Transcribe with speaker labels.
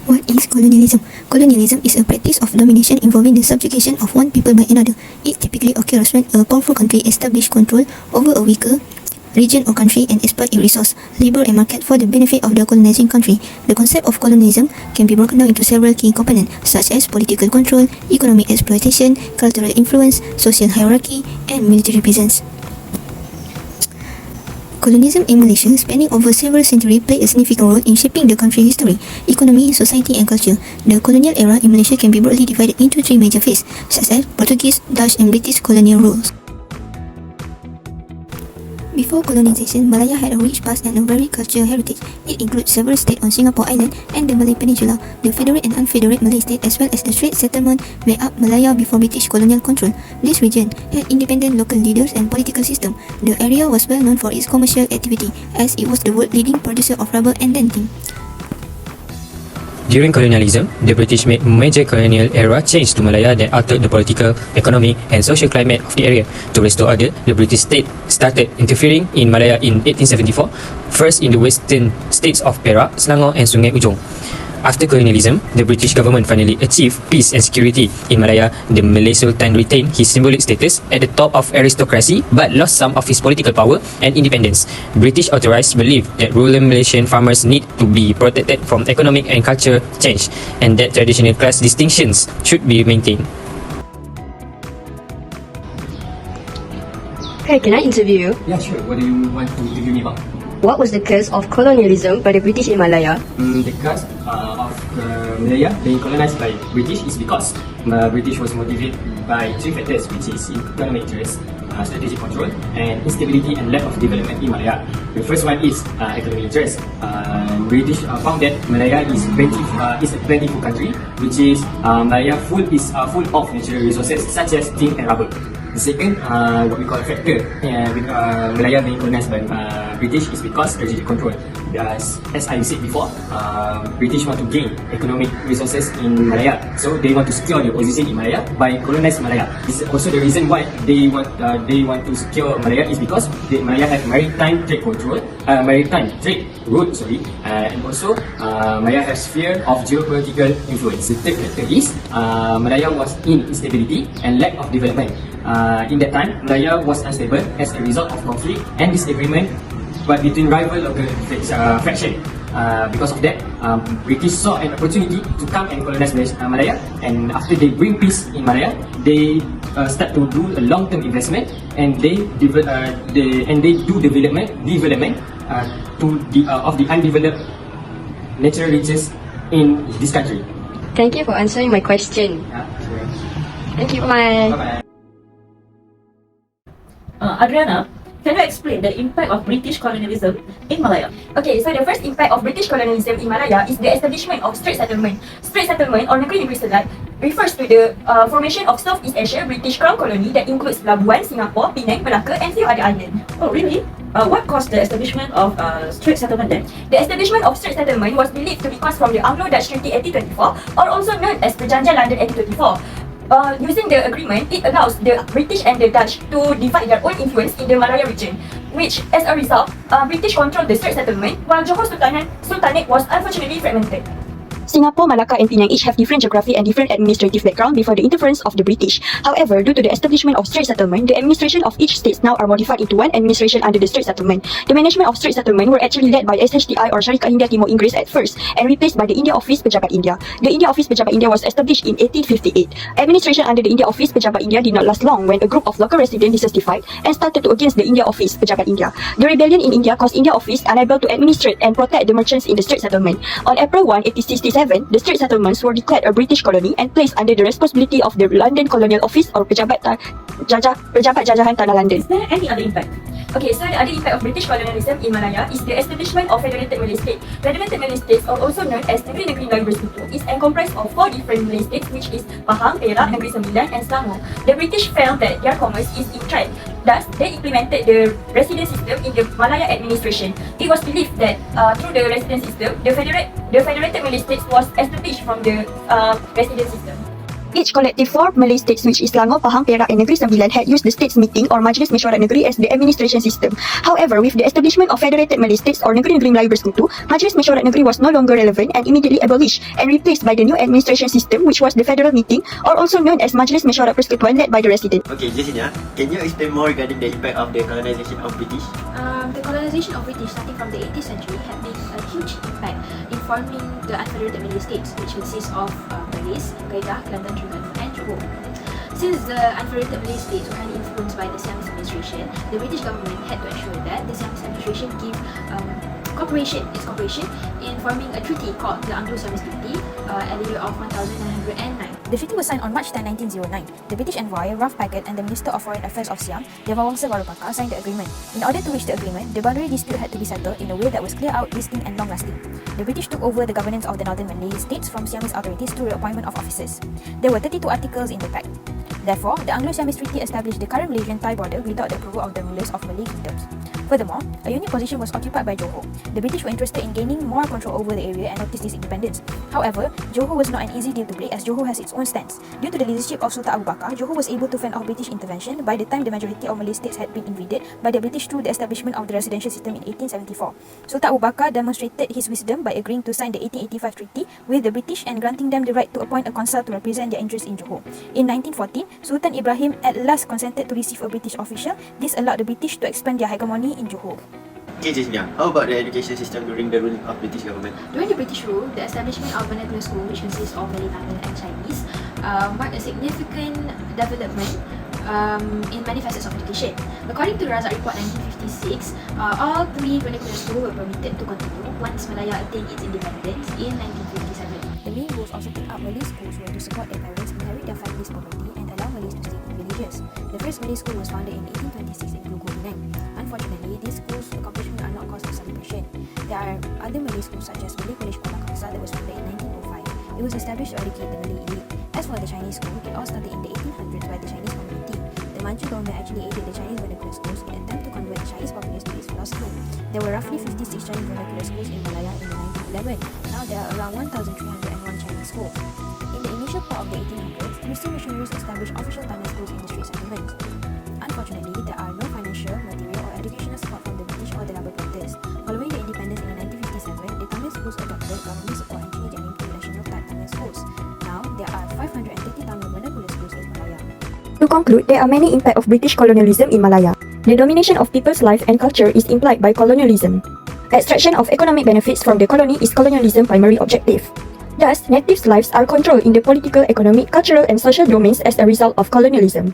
Speaker 1: What is colonialism? Colonialism is a practice of domination involving the subjugation of one people by another. It typically occurs when a powerful country establishes control over a weaker region or country and exploit its resource, labor and market for the benefit of the colonizing country. The concept of colonialism can be broken down into several key components such as political control, economic exploitation, cultural influence, social hierarchy, and military presence. Colonialism in Malaysia, spanning over several centuries, played a significant role in shaping the country's history, economy, society and culture. The colonial era in Malaysia can be broadly divided into three major phases, such as Portuguese, Dutch and British colonial rules. Before colonization, Malaya had a rich past and a varied cultural heritage. It includes several states on Singapore Island and the Malay Peninsula. The federate and unfederated Malay state as well as the Strait settlement made up Malaya before British colonial control. This region had independent local leaders and political system. The area was well known for its commercial activity as it was the world leading producer of rubber and dentin.
Speaker 2: During colonialism, the British made major colonial era changes to Malaya that altered the political, economic and social climate of the area. To restore order, the British state started interfering in Malaya in 1874, first in the western states of Perak, Selangor and Sungai Ujong. After colonialism, the British government finally achieved peace and security in Malaya. The Malay Sultan retained his symbolic status at the top of aristocracy but lost some of his political power and independence. British authorities believed that rural Malaysian farmers need to be protected from economic and cultural change and that traditional class distinctions should be maintained.
Speaker 3: Hey, can I interview you?
Speaker 2: Yeah, sure. What do you want to interview me about?
Speaker 3: What was the cause of colonialism by the British in Malaya?
Speaker 2: The cause of Malaya being colonized by British is because British was motivated by three factors, which is economic interest, strategic control, and instability and lack of development in Malaya. The first one is economic interest. British found that Malaya is a plentiful country, which is Malaya is full of natural resources such as tin and rubber. The second, what we call factor, with Malaya being colonized by British is because strategic control. As I said before, British want to gain economic resources in Malaya, so they want to secure their position in Malaya by colonizing Malaya. This is also the reason why they want to secure Malaya is because Malaya have maritime trade route, and also Malaya has fear of geopolitical influence. The third factor is Malaya was in instability and lack of development. In that time, Malaya was unstable as a result of conflict and disagreement between rival local factions. Because of that, British saw an opportunity to come and colonize Malaya, and after they bring peace in Malaya, they start to do a long-term investment and they do development of the undeveloped natural riches in this country.
Speaker 3: Thank you for answering my question. Thank you, bye.
Speaker 2: Bye-bye.
Speaker 4: Adriana, can you explain the impact of British colonialism in Malaya?
Speaker 5: Okay, so the first impact of British colonialism in Malaya is the establishment of Strait settlement. Strait settlement or negeri berselat refers to the formation of Southeast Asia British Crown Colony that includes Labuan, Singapore, Penang, Melaka and few other islands.
Speaker 4: Oh, really? What caused the establishment of strait settlement then?
Speaker 5: The establishment of strait settlement was believed to be caused from the Anglo-Dutch Treaty 1824 or also known as Perjanjian London 1824. Using the agreement, it allows the British and the Dutch to divide their own influence in the Malaya region, which, as a result, British controlled the Strait settlement, while Johor Sultanate was unfortunately fragmented.
Speaker 6: Singapore, Malacca and Penang each have different geography and different administrative background before the interference of the British. However, due to the establishment of Strait settlement, the administration of each state now are modified into one administration under the Strait settlement. The management of Strait settlement were actually led by SHTI or Syarikat Hindia Timur Inggeris at first and replaced by the India Office Pejabat India. The India Office Pejabat India was established in 1858. Administration under the India Office Pejabat India did not last long when a group of local residents dissatisfied and started to against the India Office Pejabat India. The rebellion in India caused India Office unable to administrate and protect the merchants in the Strait settlement. On April 1, 1867, the Strait settlements were declared a British colony and placed under the responsibility of the London Colonial Office or Pejabat Jajahan Tanah London.
Speaker 4: Is there any other impact?
Speaker 5: Okay, so the other impact of British colonialism in Malaya is the establishment of Federated Malay State. Federated Malay States, are also known as Negeri-Negeri Melayu Bersekutu, is comprised of 4 different Malay states, which is Pahang, Perak, Negeri Sembilan, and Selangor. The British felt that their commerce is in threat. Thus, they implemented the resident system in the Malaya administration. It was believed that through the resident system, the Federated Malay States was established from the resident system.
Speaker 6: Each collective 4 Malay states, which is Selangor, Pahang, Perak and Negeri Sembilan, had used the states meeting or Majlis Mesyuarat Negeri as the administration system. However, with the establishment of Federated Malay States or Negeri-Negeri Melayu Bersekutu, Majlis Mesyuarat Negeri was no longer relevant and immediately abolished and replaced by the new administration system, which was the federal meeting, or also known as Majlis Mesyuarat Persekutuan, led by the resident.
Speaker 7: Okay, Jessenia, can you explain more regarding the impact of the colonization of British?
Speaker 8: The colonization of British starting from the 18th century had made a huge impact in forming the unfederated Malay states, which consists of Malays, Kedah, Kelantan, Terengganu and Johor. Since the unfederated Malay states were highly influenced by the Siamese administration, the British government had to ensure that the Siamese administration give cooperation in forming a treaty called the Anglo-Siamese Treaty at the year of 1909.
Speaker 9: The treaty was signed on March 10, 1909. The British envoy, Ralph Paget, and the Minister of Foreign Affairs of Siam, Devawangsa Warupaka, signed the agreement. In order to reach the agreement, the boundary dispute had to be settled in a way that was clear out, distinct, and long-lasting. The British took over the governance of the northern Malay states from Siamese authorities through the appointment of officers. There were 32 articles in the pact. Therefore, the Anglo-Siamese Treaty established the current Malaysian Thai border without the approval of the rulers of Malay kingdoms. Furthermore, a unique position was occupied by Johor. The British were interested in gaining more control over the area and noticed its independence. However, Johor was not an easy deal to break as Johor has its own stance. Due to the leadership of Sultan Abu Bakar, Johor was able to fend off British intervention by the time the majority of Malay states had been invaded by the British through the establishment of the residential system in 1874. Sultan Abu Bakar demonstrated his wisdom by agreeing to sign the 1885 treaty with the British and granting them the right to appoint a consul to represent their interests in Johor. In 1914, Sultan Ibrahim at last consented to receive a British official. This allowed the British to expand their hegemony in Johor.
Speaker 7: Okay, Jessenia, how about the education system during the ruling of British government?
Speaker 8: During the British rule, the establishment of vernacular school, which consists of Malay, Tamil and Chinese, marked a significant development in many facets of education. According to the Razak Report 1956, all 3 vernacular schools were permitted to continue once Malaya attained its independence in 1957.
Speaker 9: The main goals of setting up Malay schools were to support their parents inherit their families' property and allow Malays to stay villages. The first Malay school was founded in 1826 in Pulau Pinang. Unfortunately, these schools' accomplishments are not cause for celebration. There are other Malay schools such as Malay College Kuala Kangsar that was founded in 1905. It was established to educate the Malay elite. As for the Chinese school, it all started in the 1800s by the Chinese community. The Manchu government actually aided the Chinese vernacular schools in an attempt to convert the Chinese populace to its philosophy. There were roughly 56 Chinese vernacular schools in Malaya in 1911. Now there are around 1,301 Chinese schools. In the initial part of the 1800s, Christian missionaries established official Tamil schools in the street settlements. Unfortunately, there are no financial, material or educational support from the British or the rubber planters. Following the independence in 1957, the Tamil schools adopted government support and changed their name to National Tamil Schools. Now, there are 530 Tamil vernacular schools in Malaya.
Speaker 6: To conclude, there are many impacts of British colonialism in Malaya. The domination of people's life and culture is implied by colonialism. Extraction of economic benefits from the colony is colonialism's primary objective. Thus, natives' lives are controlled in the political, economic, cultural and social domains as a result of colonialism.